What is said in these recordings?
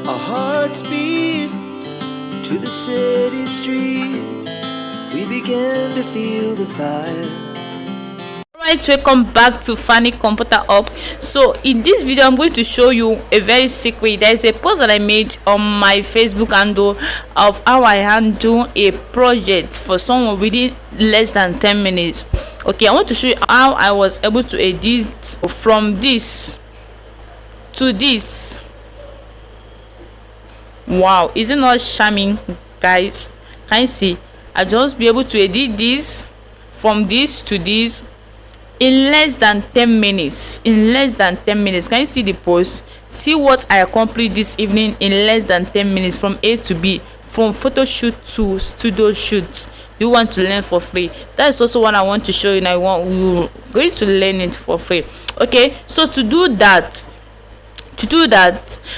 Our hearts beat to the city streets. We began to feel the fire. Alright, welcome back to Funny Computer Up. So in this video I'm going to show you a very secret. There is a post that I made on my Facebook handle of how I handle a project for someone within less than 10 minutes. Okay, I want to show you how I was able to edit from this to this. Wow, is it not charming, guys? Can you see? I just be able to edit this from this to this in less than 10 minutes. In less than 10 minutes. Can you see the post? See what I accomplished this evening in less than 10 minutes, from A to B, from photo shoot to studio shoot. You want to learn for free? That is also what I want to show you, and I want you going to learn it for free. Okay, so to do that,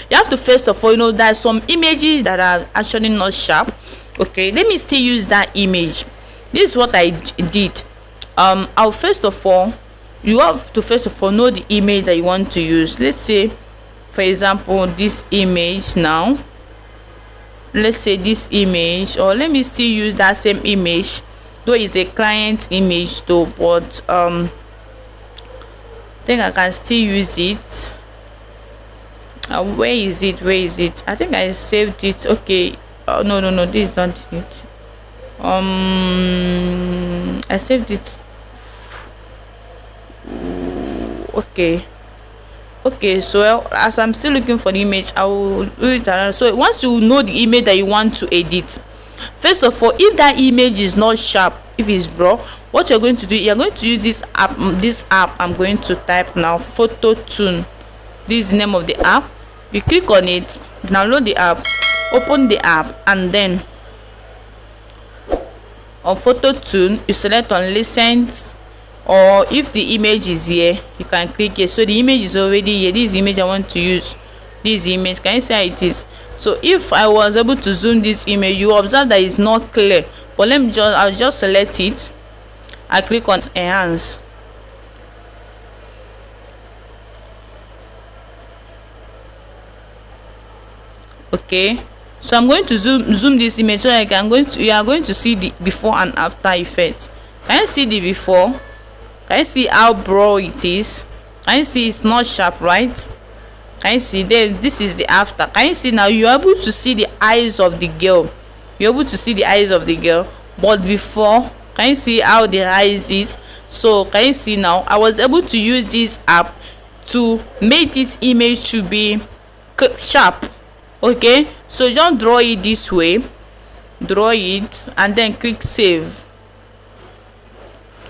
you have to first of all, there are some images that are actually not sharp. Okay, let me still use that image. This is what I did. I'll first of all, you have to first of all know the image that you want to use. Let's say, for example, this image. Now let's say this image, or let me still use that same image, though it's a client image though, but I think I can still use it. Where is it? I think I saved it. Okay, no, this is not it. I saved it. Okay, so as I'm still looking for the image, I will do it around. So once you know the image that you want to edit, first of all, if that image is not sharp, if it's broad, what you're going to do, you're going to use this app. I'm going to type now, PhotoTune. This is the name of the app. You click on it, download the app, open the app, and then on PhotoTune you select on license, or if the image is here, you can click here. So the image is already here. This image I want to use. This image, can you see how it is? So if I was able to zoom this image, you observe that it's not clear, but I'll just select it. I click on enhance. Okay, so I'm going to zoom this image so you are going to see the before and after effect. Can you see the before? Can you see how broad it is? Can you see it's not sharp, right? Can you see? Then this is the after. Can you see now? You're able to see the eyes of the girl. You're able to see the eyes of the girl, but before, can you see how the eyes is? So can you see now? I was able to use this app to make this image to be sharp. Okay, so just draw it this way, draw it, and then click save.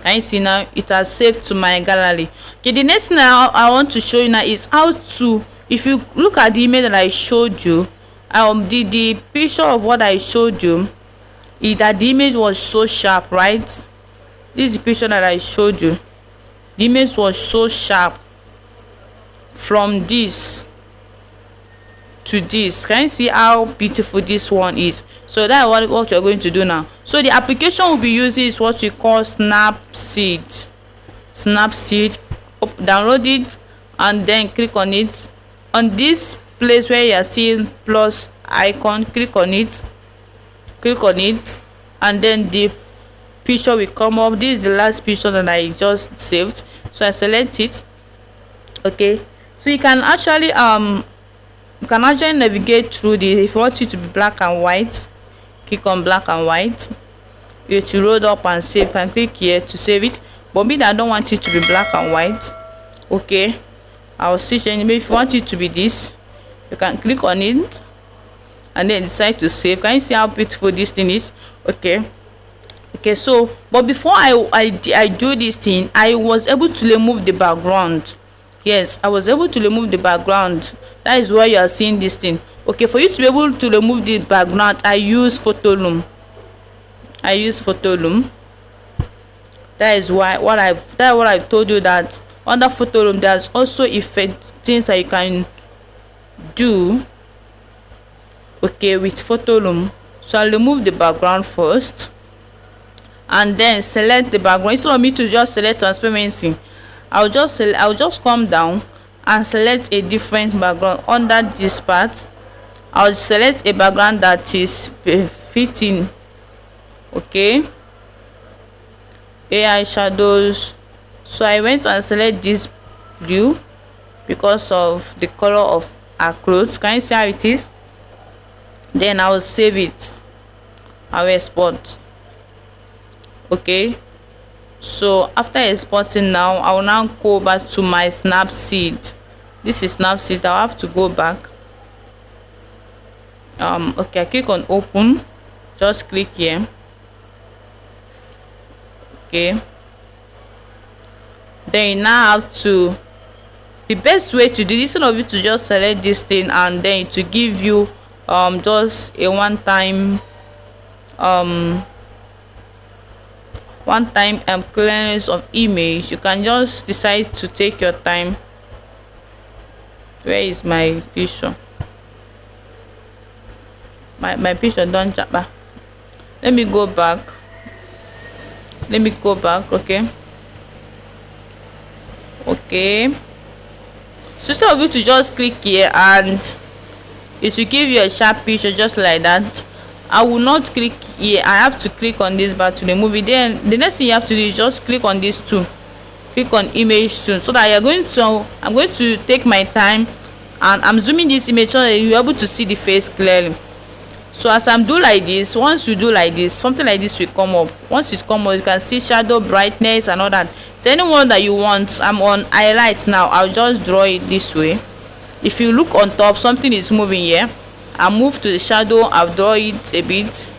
Can you see now? It has saved to my gallery. Okay, the next thing I want to show you now is how to, if you look at the image that I showed you, the picture of what I showed you is that the image was so sharp, right? This is the picture that I showed you. The image was so sharp from this to this. Can you see how beautiful this one is? So that's what you're going to do now. So the application we'll be using is what we call Snapseed. Download it and then click on it. On this place where you are seeing plus icon, click on it, and then the picture will come up. This is the last picture that I just saved, so I select it. Okay, so you can actually navigate through this. If you want it to be black and white, click on black and white. It will load up and save. You can click here to save it, but me, I don't want it to be black and white. Okay, I'll switch anyway. If you want it to be this, you can click on it and then decide to save. Can you see how beautiful this thing is? Okay, so but before I do this thing, I was able to remove the background. Yes, I was able to remove the background. That is why you are seeing this thing. Okay, for you to be able to remove the background, I use PhotoLoom. That is what I've told you, that under PhotoLoom there's also things that you can do. Okay, with PhotoLoom. So I'll remove the background first and then select the background. Instead of me to just select transparency, I'll just come down and select a different background under this part. I'll select a background that is fitting. Okay, AI shadows. So I went and select this blue because of the color of our clothes. Can you see how it is? Then I will save it. I will export. Okay, so after exporting now, I will now go back to my Snapseed. This is Snapseed. I'll have to go back. Okay, I click on open. Just click here. Okay, then you now have to, the best way to do this, instead of you to just select this thing and then to give you just a one time clearance of image, you can just decide to take your time. Where is my picture? My picture don't jump. Let me go back. Okay, so instead of you to just click here and it will give you a sharp picture just like that, I will not click here. I have to click on this bar to remove it. Then the next thing you have to do is just click on this tool, click on image soon, so that I'm going to take my time and I'm zooming this image so that you're able to see the face clearly. So as I'm doing like this, once you do like this, something like this will come up. Once it's come up, you can see shadow, brightness and all that. So anyone that you want, I'm on highlights now. I'll just draw it this way. If you look on top, something is moving here. I move to the shadow, I'll draw it a bit.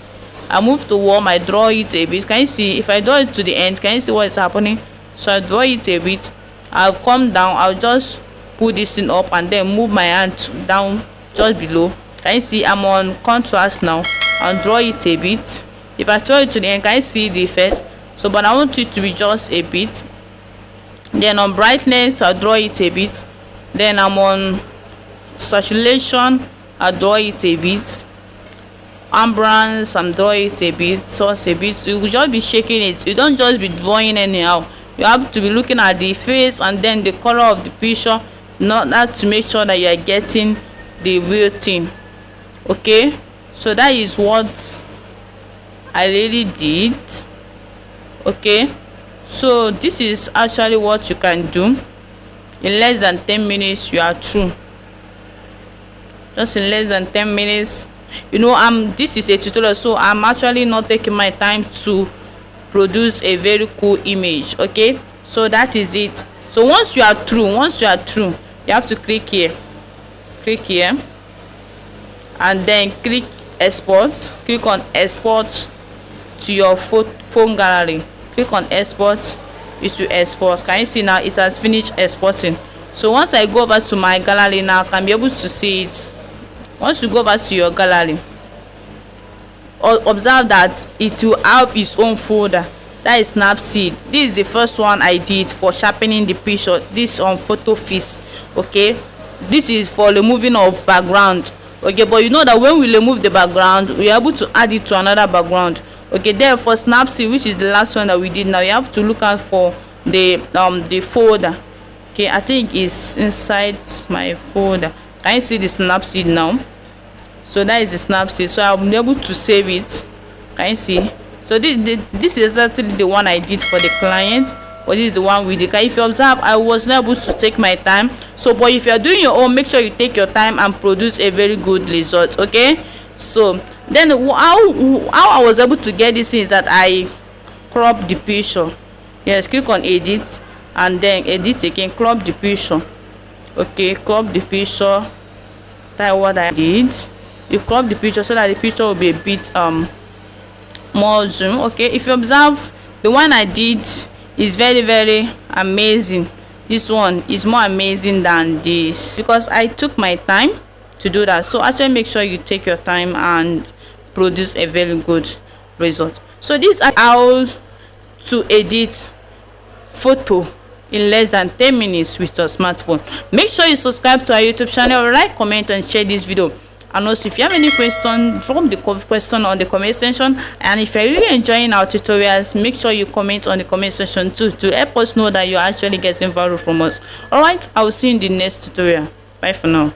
I move to warm, I draw it a bit. Can you see? If I draw it to the end, can you see what is happening? So I draw it a bit. I'll come down, I'll just put this thing up and then move my hand down just below. Can you see? I'm on contrast now. I'll draw it a bit. If I draw it to the end, can you see the effect? So but I want it to be just a bit. Then on brightness, I'll draw it a bit. Then I'm on saturation, I'll draw it a bit. Ambience, I'm drawing it a bit. Source a bit. You will just be shaking it. You don't just be drawing anyhow. You have to be looking at the face and then the color of the picture, not that, to make sure that you are getting the real thing. Okay, so that is what I really did. Okay, so this is actually what you can do. In less than 10 minutes you are through. Just in less than 10 minutes. You know, this is a tutorial, so I'm actually not taking my time to produce a very cool image. Okay, so that is it. So once you are through, you have to click here, and then click export. Click on export to your phone gallery. Click on export, it will export. Can you see now it has finished exporting? So once I go over to my gallery now, I can be able to see it. Once you go back to your gallery, observe that it will have its own folder. That is Snapseed. This is the first one I did for sharpening the picture. This on photo fix. Okay, this is for removing of background. Okay, but you know that when we remove the background, we are able to add it to another background. Okay, then for Snapseed, which is the last one that we did, now you have to look out for the folder. Okay, I think it's inside my folder. Can you see the Snapseed now? So that is the Snapseed. So I'll be able to save it. Can you see? So this is exactly the one I did for the client, but this is the one we did. If you observe, I was not able to take my time. So but if you're doing your own, make sure you take your time and produce a very good result. Okay, so then how I was able to get this is that I crop the picture. Yes, click on edit and then edit again, crop the picture. Okay, crop the picture. That's what I did. You crop the picture so that the picture will be a bit more zoom. Okay, if you observe, the one I did is very amazing. This one is more amazing than this because I took my time to do that. So actually make sure you take your time and produce a very good result. So this is how to edit photo in less than 10 minutes with your smartphone. Make sure you subscribe to our YouTube channel, like, comment and share this video. And also if you have any question, drop the question on the comment section. And if you're really enjoying our tutorials, make sure you comment on the comment section too, to help us know that you're actually getting value from us. Alright, I will see you in the next tutorial. Bye for now.